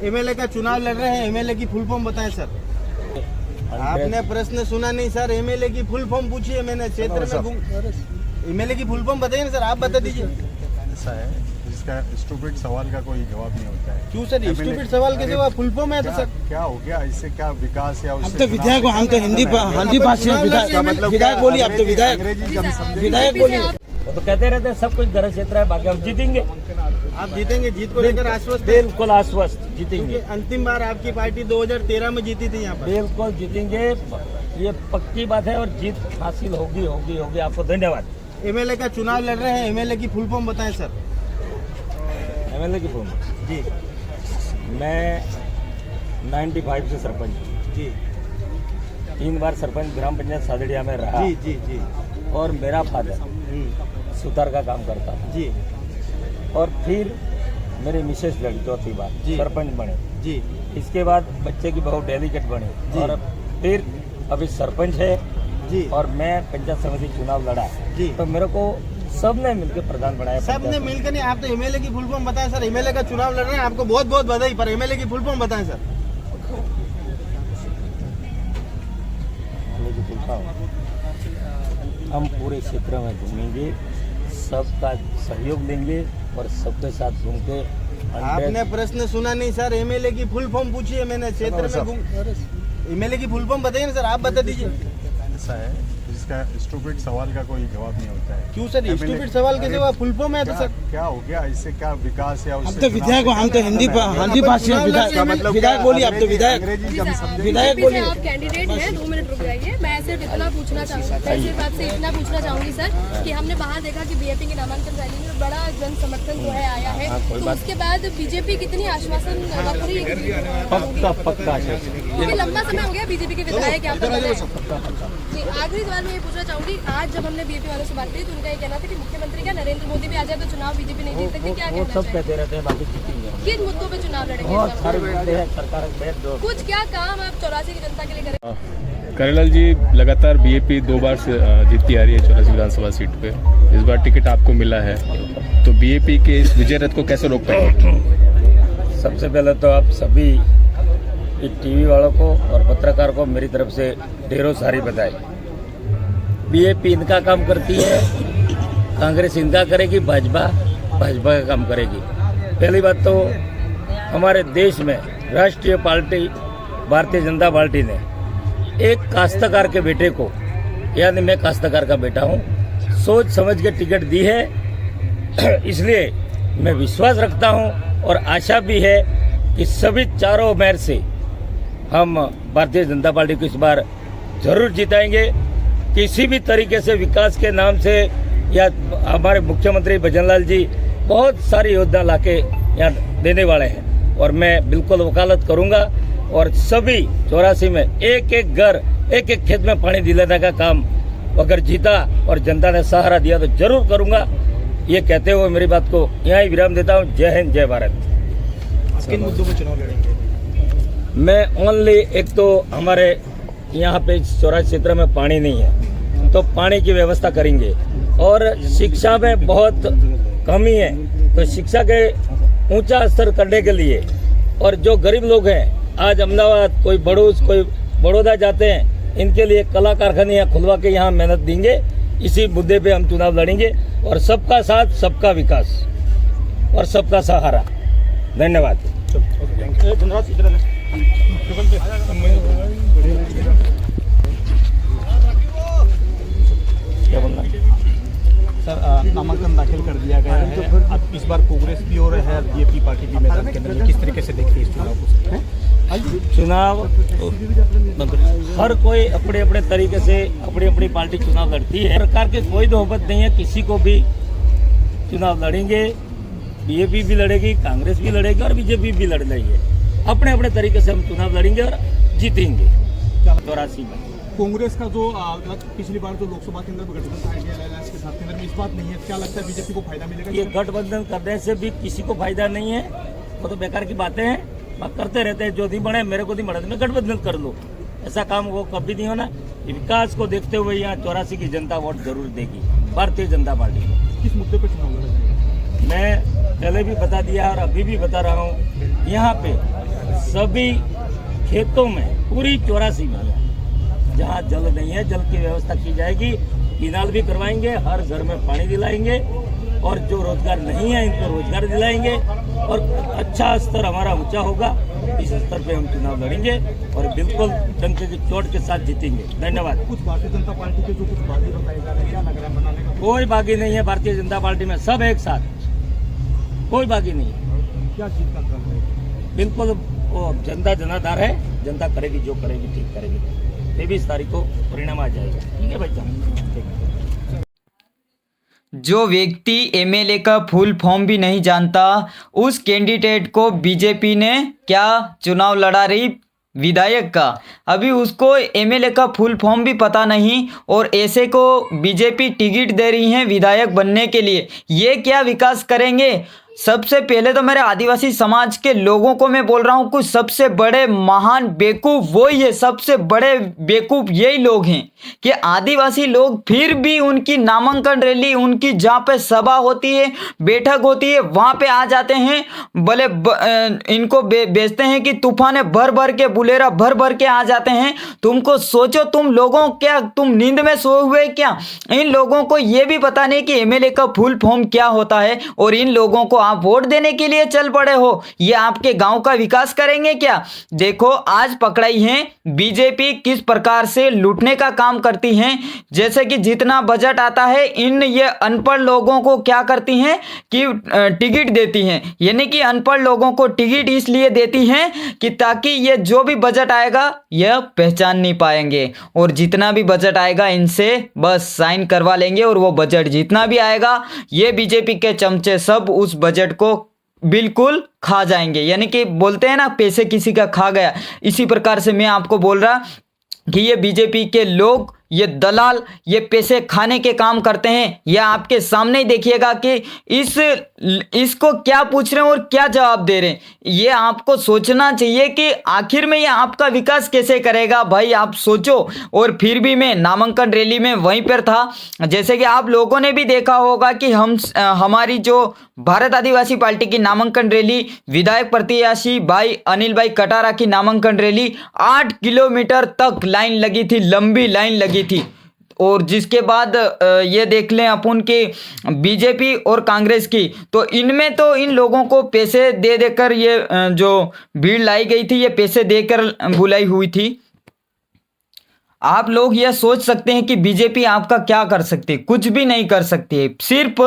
MLA का चुनाव लड़ रहे हैं, एमएलए की फुल फॉर्म बताएं सर। आपने प्रश्न सुना नहीं सर, एमएलए की फुल फॉर्म पूछिए। मैंने क्षेत्र में एमएलए की फुल फॉर्म बताइए ना सर, आप बता दीजिए। ऐसा है जिसका स्टूपिड सवाल का कोई जवाब नहीं होता है। क्यों सर, स्टूपिड सवाल के जवाब फुल फॉर्म है तो सर क्या हो गया, इससे क्या विकास या हम तो विधायक हो, हम तो हिंदी भाषा विधायक बोलिए, आप तो विधायक बोलिए। वो तो कहते रहते हैं सब कुछ गलत क्षेत्र है, बाकी हम जीतेंगे। आप जीतेंगे, जीत को लेकर आश्वस्त हैं? बिल्कुल आश्वस्त, जीतेंगे। अंतिम बार आपकी पार्टी 2013 में जीती थी यहाँ पर। बिल्कुल जीतेंगे, ये पक्की बात है और जीत हासिल होगी होगी होगी। आपको धन्यवाद। एमएलए का चुनाव लड़ रहे हैं, एमएलए की फुल फॉर्म बताएं सर। एमएलए की फॉर्म जी, मैं 95 से सरपंच जी 3 बार सरपंच ग्राम पंचायत सादड़िया में रहा। जी जी जी और मेरा फादर सुतार का काम करता था जी और फिर मेरी मिसेस लड़ी 4थी बार जी। सरपंच बने जी इसके बाद बच्चे की बहू डेलीगेट बनी जी। और फिर अभी सरपंच है जी और मैं पंचायत समिति चुनाव लड़ा जी। तो मेरे को सबने मिलकर प्रधान बनाया। सबने मिलकर नहीं, आप तो एमएलए की फुल फॉर्म बताएं सर। एमएलए का चुनाव लड़ रहे हैं, आपको बहुत बहुत बधाई, पर एमएलए की फुल फॉर्म बताएं सर। हम पूरे क्षेत्र में घूमेंगे, सबका सहयोग लेंगे और सबके साथ घूम के। आपने प्रश्न सुना नहीं सर, एमएलए की फुल फॉर्म पूछिए। मैंने क्षेत्र में एमएलए की फुल फॉर्म बताइए ना सर, आप बता दीजिए। ऐसा है जिसका स्टूपिड सवाल का कोई जवाब नहीं होता है। क्यों सर, स्टूपिड सवाल के जवाब फुल फॉर्म है तो सर क्या हो गया, इससे क्या विकास या हम तो विधायक हो, हम तो हिंदी भाषा विधायक बोलिए, आप तो विधायक बोलिए। आप कैंडिडेट हैं, 2 मिनट रुक जाइए। मैं सिर्फ इतना पूछना चाहूँगी, मैं सिर्फ आपसे इतना पूछना चाहूँगी सर कि हमने बाहर देखा कि बीजेपी के नामांकन रैली में बड़ा जन समर्थन जो है आया है, तो उसके बाद बीजेपी कितनी आश्वासन रख रही है? पक्का क्योंकि लंबा समय हो गया बीजेपी के विधायक यहाँ पर। जी, आखिरी सवाल मैं ये पूछना चाहूंगी, आज जब हमने बीजेपी वालों से बात की तो उनका ये कहना था कि मुख्यमंत्री क्या नरेंद्र मोदी भी आ जाए तो चुनाव बीजेपी नहीं जीत सकती, क्या वो कहना सब चाहिए? कहते रहते हैं, बाकी जीतेंगे। किन मुद्दों पे चुनाव लड़ेंगे? बहुत सारे मुद्दे हैं, सरकार बैठ दो। कुछ क्या काम आप 84 की जनता के लिए करें? करेलाल जी, लगातार बीजेपी 2 बार से जीतती आ रही है 84 विधानसभा सीट पे। इस बार टिकट आपको मिला है, तो बीजेपी के इस विजय रथ को कैसे रोक पाएंगे? सबसे पहले तो आप सभी टीवी वालों को और पत्रकार को मेरी तरफ से ढेरों सारी बधाई। बीजेपी इनका काम करती है, कांग्रेस इनका करेगी, भाजपा का काम करेगी। पहली बात तो हमारे देश में राष्ट्रीय पार्टी भारतीय जनता पार्टी ने एक काश्तकार के बेटे को, यानी मैं काश्तकार का बेटा हूँ, सोच समझ के टिकट दी है। इसलिए मैं विश्वास रखता हूँ और आशा भी है कि सभी चारों मेयर से हम भारतीय जनता पार्टी को इस बार जरूर जिताएंगे। किसी भी तरीके से विकास के नाम से या हमारे मुख्यमंत्री भजनलाल जी बहुत सारी योजना लाके यहाँ देने वाले हैं और मैं बिल्कुल वकालत करूंगा और सभी 84 में एक एक घर एक एक खेत में पानी दिलाने का काम अगर जीता और जनता ने सहारा दिया तो जरूर करूंगा। ये कहते हुए मेरी बात को यहाँ ही विराम देता हूँ। जय हिंद, जय भारत। किन मुद्दों पर चुनाव लड़ेंगे? मैं ओनली एक तो हमारे यहाँ पे 84 क्षेत्र में पानी नहीं है तो पानी की व्यवस्था करेंगे और शिक्षा में बहुत कमी है तो शिक्षा के ऊंचा स्तर करने के लिए और जो गरीब लोग हैं आज अहमदाबाद, कोई भरूच, कोई बड़ौदा जाते हैं, इनके लिए कला कारखाने यहाँ खुलवा के यहाँ मेहनत देंगे। इसी मुद्दे पे हम चुनाव लड़ेंगे और सबका साथ, सबका विकास और सबका सहारा। धन्यवाद। क्या बोलना? सर, नामांकन दाखिल कर दिया गया है। अब इस बार कांग्रेस भी हो रहा है, बीजेपी पार्टी भी मैदान के अंदर, किस तरीके से देखती है इस चुनाव को? चुनाव हर कोई अपने अपने तरीके से अपनी अपनी पार्टी चुनाव लड़ती है। सरकार की कोई नौबत नहीं है, किसी को भी चुनाव लड़ेंगे। बीजेपी भी लड़ेगी, कांग्रेस भी लड़ेगी और बीजेपी भी लड़ रही है। अपने अपने तरीके से हम चुनाव लड़ेंगे और जीतेंगे। 84 में कांग्रेस का जो पिछली बार जो लोकसभा के अंदर गठबंधन आइडिया अलायंस के साथ के अंदर में इस बात नहीं है, क्या लगता है बीजेपी को फायदा मिलेगा? ये गठबंधन करने से भी किसी को फायदा नहीं है, वो तो बेकार की बातें हैं। बात करते रहते हैं, जो नहीं बढ़े मेरे को नहीं बढ़ा तो मैं गठबंधन कर लूँ, ऐसा काम वो कभी नहीं होना। विकास को देखते हुए यहाँ 84 की जनता वोट जरूर देगी भारतीय जनता पार्टी को। किस मुद्दे पर चुनाव लड़ेंगे? मैं पहले भी बता दिया और अभी भी बता रहा हूँ, यहाँ पे सभी खेतों में पूरी 84 में जहाँ जल नहीं है जल की व्यवस्था की जाएगी, किनाल भी करवाएंगे, हर घर में पानी दिलाएंगे और जो रोजगार नहीं है इनको रोजगार दिलाएंगे और अच्छा स्तर हमारा ऊंचा होगा। इस स्तर पे हम चुनाव लड़ेंगे और बिल्कुल डंके की चोट के साथ जीतेंगे। धन्यवाद। कुछ भारतीय जनता पार्टी के जो कुछ बागी बताए जा रहे हैं, क्या लग रहा है बनाने का? कोई बागी नहीं है भारतीय जनता पार्टी में, सब एक साथ, कोई बागी नहीं है। क्या जीत का क्रम है? बिल्कुल वो जनता जनाधार है, जनता करेगी जो करेगी ठीक करेगी। 23 तारीख को परिणाम आ जाएगा। ठीक है भाई साहब। जो व्यक्ति एमएलए का फुल फॉर्म भी नहीं जानता, उस कैंडिडेट को बीजेपी ने क्या चुनाव लड़ा रही विधायक का, अभी उसको एमएलए का फुल फॉर्म भी पता नहीं और ऐसे को बीजेपी टिकट दे रही है विधायक बनने के लिए। ये क्या विकास करेंगे? सबसे पहले तो मेरे आदिवासी समाज के लोगों को मैं बोल रहा हूँ, कुछ सबसे बड़े महान बेवकूफ़ वही है, सबसे बड़े बेवकूफ़ यही लोग हैं कि आदिवासी लोग फिर भी उनकी नामांकन रैली, उनकी जहाँ पे सभा होती है, बैठक होती है, वहाँ पे आ जाते हैं। भले इनको बेचते हैं कि तूफाने भर भर के बुलेरा भर भर के आ जाते हैं। तुमको सोचो, तुम लोगों क्या तुम नींद में सोए हुए क्या? इन लोगों को ये भी पता नहीं कि एमएलए का फुल फॉर्म क्या होता है और इन लोगों को आप वोट देने के लिए चल पड़े हो। ये आपके गांव का विकास करेंगे क्या? देखो आज पकड़ाई है बीजेपी किस प्रकार से लूटने का काम करती है। जैसे कि जितना बजट आता है इन ये अनपढ़ लोगों को क्या करती हैं कि टिकट देती हैं, यानी कि अनपढ़ लोगों को टिकट इसलिए देती हैं कि ताकि ये जो भी बजट आएगा यह पहचान नहीं पाएंगे और जितना भी बजट आएगा इनसे बस साइन करवा लेंगे और वो बजट जितना भी आएगा ये बीजेपी के चमचे सब उस बजट को बिल्कुल खा जाएंगे। यानी कि बोलते हैं ना पैसे किसी का खा गया, इसी प्रकार से मैं आपको बोल रहा कि ये बीजेपी के लोग, ये दलाल, ये पैसे खाने के काम करते हैं। ये आपके सामने ही देखिएगा कि इसको क्या पूछ रहे हैं और क्या जवाब दे रहे हैं। ये आपको सोचना चाहिए कि आखिर में ये आपका विकास कैसे करेगा। भाई आप सोचो। और फिर भी मैं नामांकन रैली में वहीं पर था। जैसे कि आप लोगों ने भी देखा होगा कि हमारी जो भारत आदिवासी पार्टी की नामांकन रैली, विधायक प्रत्याशी भाई अनिल भाई कटारा की नामांकन रैली 8 किलोमीटर तक लाइन लगी थी, लंबी लाइन लगी थी। और जिसके बाद ये देख लें अपन के बीजेपी और कांग्रेस की, तो इनमें तो इन लोगों को पैसे दे देकर ये जो भीड़ लाई गई थी ये पैसे देकर बुलाई हुई थी। आप लोग यह सोच सकते हैं कि बीजेपी आपका क्या कर सकती है, कुछ भी नहीं कर सकती है। सिर्फ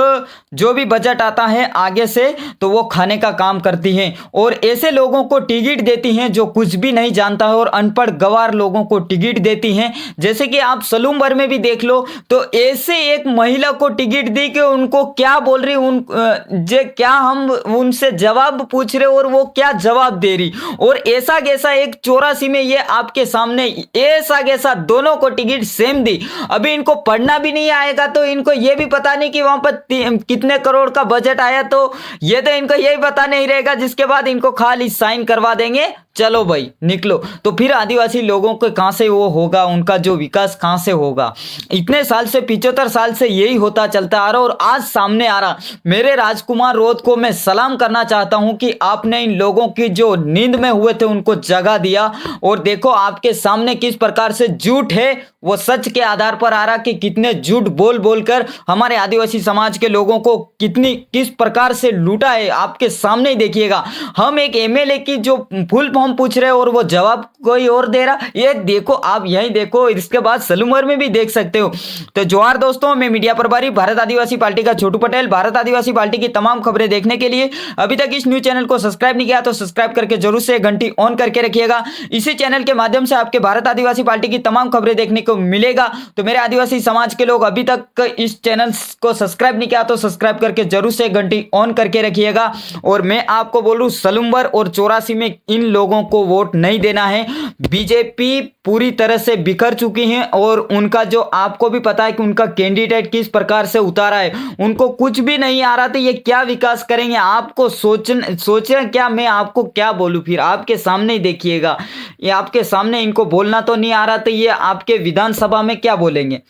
जो भी बजट आता है आगे से तो वो खाने का काम करती है और ऐसे लोगों को टिकट देती हैं जो कुछ भी नहीं जानता है और अनपढ़ गवार लोगों को टिकट देती हैं। जैसे कि आप सलूम भर में भी देख लो, तो ऐसे एक महिला को टिकट दी कि उनको क्या बोल रही, क्या हम उनसे जवाब पूछ रहे और वो क्या जवाब दे रही। और ऐसा कैसा एक 84 में ये आपके सामने ऐसा कैसा दोनों को टिकट सेम दी। अभी इनको पढ़ना भी नहीं आएगा तो इनको ये भी पता नहीं कि वहां पर कितने करोड़ का बजट आया, तो ये तो इनको यही पता नहीं रहेगा। जिसके बाद इनको खाली साइन करवा देंगे, चलो भाई निकलो। तो फिर आदिवासी लोगों को कहां से वो होगा, उनका जो विकास कहां से होगा। इतने साल से 75 साल से यही होता चलता आ रहा और आज सामने आ रहा। मेरे राजकुमार रोध को मैं सलाम करना चाहता हूं कि आपने इन लोगों की जो नींद में हुए थे उनको जगा दिया। और देखो आपके सामने किस प्रकार से झूठ है वो सच के आधार पर आ रहा कि कितने झूठ बोल बोलकर हमारे आदिवासी समाज के लोगों को किस प्रकार से लूटा है आपके सामने ही देखिएगा। हम एक एमएलए की जो फुल फॉर्म पूछ रहे हैं और वो जवाब कोई और दे रहा। ये देखो, आप यही देखो, इसके बाद सलूमर में भी देख सकते हो। तो जोहार दोस्तों, मैं मीडिया प्रभारी भारत आदिवासी पार्टी का छोटू पटेल। भारत आदिवासी पार्टी की तमाम खबरें देखने के लिए अभी तक इस न्यूज चैनल को सब्सक्राइब नहीं किया तो सब्सक्राइब करके जरूर से घंटी ऑन करके रखिएगा। इसी चैनल के माध्यम से आपके भारत आदिवासी पार्टी की तमाम खबरें देखने को मिलेगा। तो मेरे आदिवासी समाज के लोग अभी तक इस चैनल को सब्सक्राइब नहीं किया तो सब्सक्राइब करके जरूर से घंटी ऑन करके रखिएगा। और मैं आपको बोलूं, सलूमर और 84 में इन लोगों को वोट नहीं देना है। बीजेपी पूरी तरह से बिखर चुकी है और उनका जो आपको भी पता है कि उनका कैंडिडेट किस प्रकार से उतारा है, उनको कुछ भी नहीं आ रहा। तो ये क्या विकास करेंगे, आपको सोचें क्या, मैं आपको क्या बोलूं। फिर आपके सामने ही देखिएगा, ये आपके सामने इनको बोलना तो नहीं आ रहा, तो ये आपके विधानसभा में क्या बोलेंगे।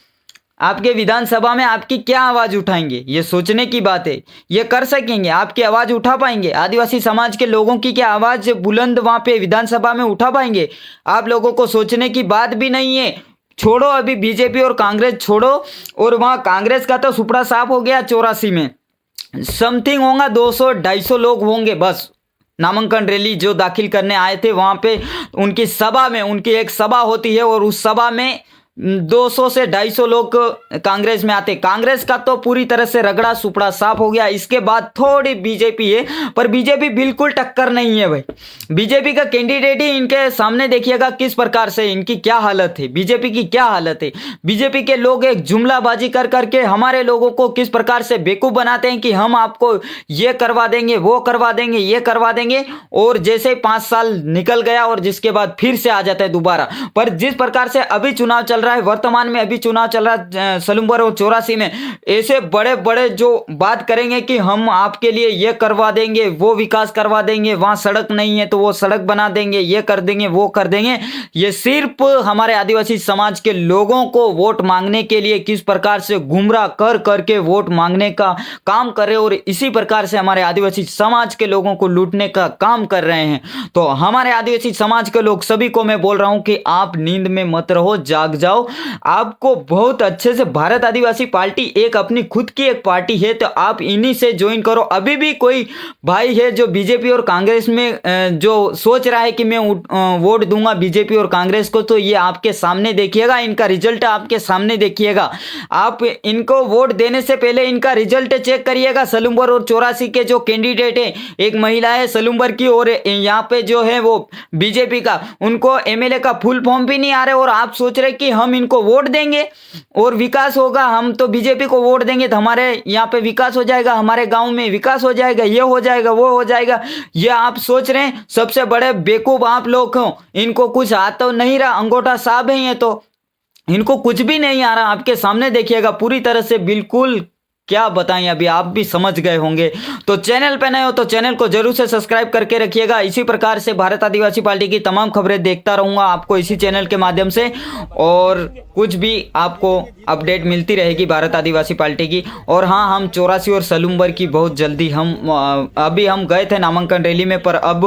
आपके विधानसभा में आपकी क्या आवाज उठाएंगे? ये सोचने की बात है। ये कर सकेंगे? आपकी आवाज उठा पाएंगे? आदिवासी समाज के लोगों की क्या आवाज बुलंद वहां पे विधानसभा में उठा पाएंगे? आप लोगों को सोचने की बात भी नहीं है। छोड़ो अभी बीजेपी और कांग्रेस छोड़ो, और वहां कांग्रेस का तो सुपड़ा साफ हो गया। 84 में समथिंग होगा 200-250 लोग होंगे बस नामांकन रैली जो दाखिल करने आए थे वहां पे। उनकी सभा में, उनकी एक सभा होती है और उस सभा में 200 से 250 लोग कांग्रेस में आते। कांग्रेस का तो पूरी तरह से रगड़ा सुपड़ा साफ हो गया। इसके बाद थोड़ी बीजेपी है, पर बीजेपी बिल्कुल टक्कर नहीं है भाई। बीजेपी का कैंडिडेट ही इनके सामने देखिएगा किस प्रकार से इनकी क्या हालत है, बीजेपी की क्या हालत है। बीजेपी के लोग एक जुमलाबाजी कर करके हमारे लोगों को किस प्रकार से बेवकूफ बनाते हैं कि हम आपको ये करवा देंगे, वो करवा देंगे, ये करवा देंगे, और जैसे 5 साल निकल गया और जिसके बाद फिर से आ जाता है दोबारा। पर जिस प्रकार से अभी चुनाव चल रहा है, वर्तमान में अभी चुनाव चल रहा है सलूमबर और 84 में, ऐसे बड़े बड़े जो बात करेंगे कि हम आपके लिए ये करवा देंगे, वो विकास करवा देंगे, वहां सड़क नहीं है तो वो सड़क बना देंगे, ये कर देंगे, वो कर देंगे। ये सिर्फ हमारे आदिवासी समाज के लोगों को वोट मांगने के लिए किस प्रकार से गुमराह कर करके वोट मांगने का काम कर रहे हैं, और इसी प्रकार से हमारे आदिवासी समाज के लोगों को लूटने का काम कर रहे हैं। तो हमारे आदिवासी समाज के लोग सभी को मैं बोल रहा हूं कि आप नींद में मत रहो, जाग जाओ। आपको बहुत अच्छे से भारत आदिवासी पार्टी एक अपनी खुद की एक पार्टी है, तो आप इन्हीं से ज्वाइन करो। अभी भी कोई भाई है जो बीजेपी और कांग्रेस में जो सोच रहा है कि मैं वोट दूंगा बीजेपी और कांग्रेस को, तो ये आपके सामने देखिएगा, इनका रिजल्ट आपके सामने देखिएगा। आप इनको वोट देने से पहले इनका रिजल्ट चेक करिएगा। सलूमबर और 84 के जो कैंडिडेट है, एक महिला है सलूमबर की और यहाँ पे जो है वो बीजेपी का, उनको एमएलए का फुल फॉर्म भी नहीं आ रहे, और आप सोच रहे कि हम इनको वोट देंगे और विकास होगा, हम तो बीजेपी को वोट देंगे तो हमारे यहाँ पे विकास हो जाएगा, हमारे गांव में विकास हो जाएगा, ये हो जाएगा, वो हो जाएगा। ये आप सोच रहे हैं। सबसे बड़े बेवकूफ आप लोग हो। इनको कुछ आता तो नहीं रहा, अंगूठा साहब है ये, तो इनको कुछ भी नहीं आ रहा। आपके सामने देखिएगा पूरी तरह से बिल्कुल क्या बताएं, अभी आप भी समझ गए होंगे। तो चैनल पे नए हो तो चैनल को जरूर से सब्सक्राइब करके रखिएगा। इसी प्रकार से भारत आदिवासी पार्टी की तमाम खबरें देखता रहूंगा आपको इसी चैनल के माध्यम से, और कुछ भी आपको अपडेट मिलती रहेगी भारत आदिवासी पार्टी की। और हाँ, हम 84 और सलूमबर की बहुत जल्दी अभी हम गए थे नामांकन रैली में, पर अब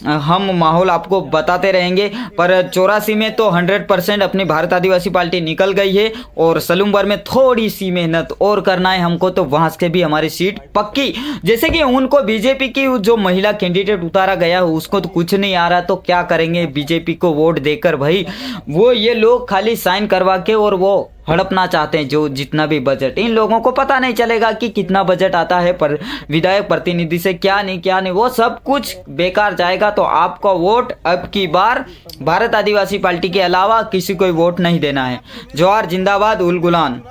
हम माहौल आपको बताते रहेंगे। पर 84 में तो 100% अपनी भारत आदिवासी पार्टी निकल गई है, और सलूमबर में थोड़ी सी मेहनत और करना है हमको, तो वहां से भी हमारी सीट पक्की। जैसे कि उनको बीजेपी की जो महिला कैंडिडेट उतारा गया उसको तो कुछ नहीं आ रहा, तो क्या करेंगे बीजेपी को वोट देकर भाई। वो ये लोग खाली साइन करवा के और वो हड़पना चाहते हैं जो जितना भी बजट। इन लोगों को पता नहीं चलेगा कि कितना बजट आता है, पर विधायक प्रतिनिधि से क्या नहीं वो सब कुछ बेकार जाएगा। तो आपका वोट अब की बार भारत आदिवासी पार्टी के अलावा किसी को वोट नहीं देना है। जोहार, जिंदाबाद, उल गुलान।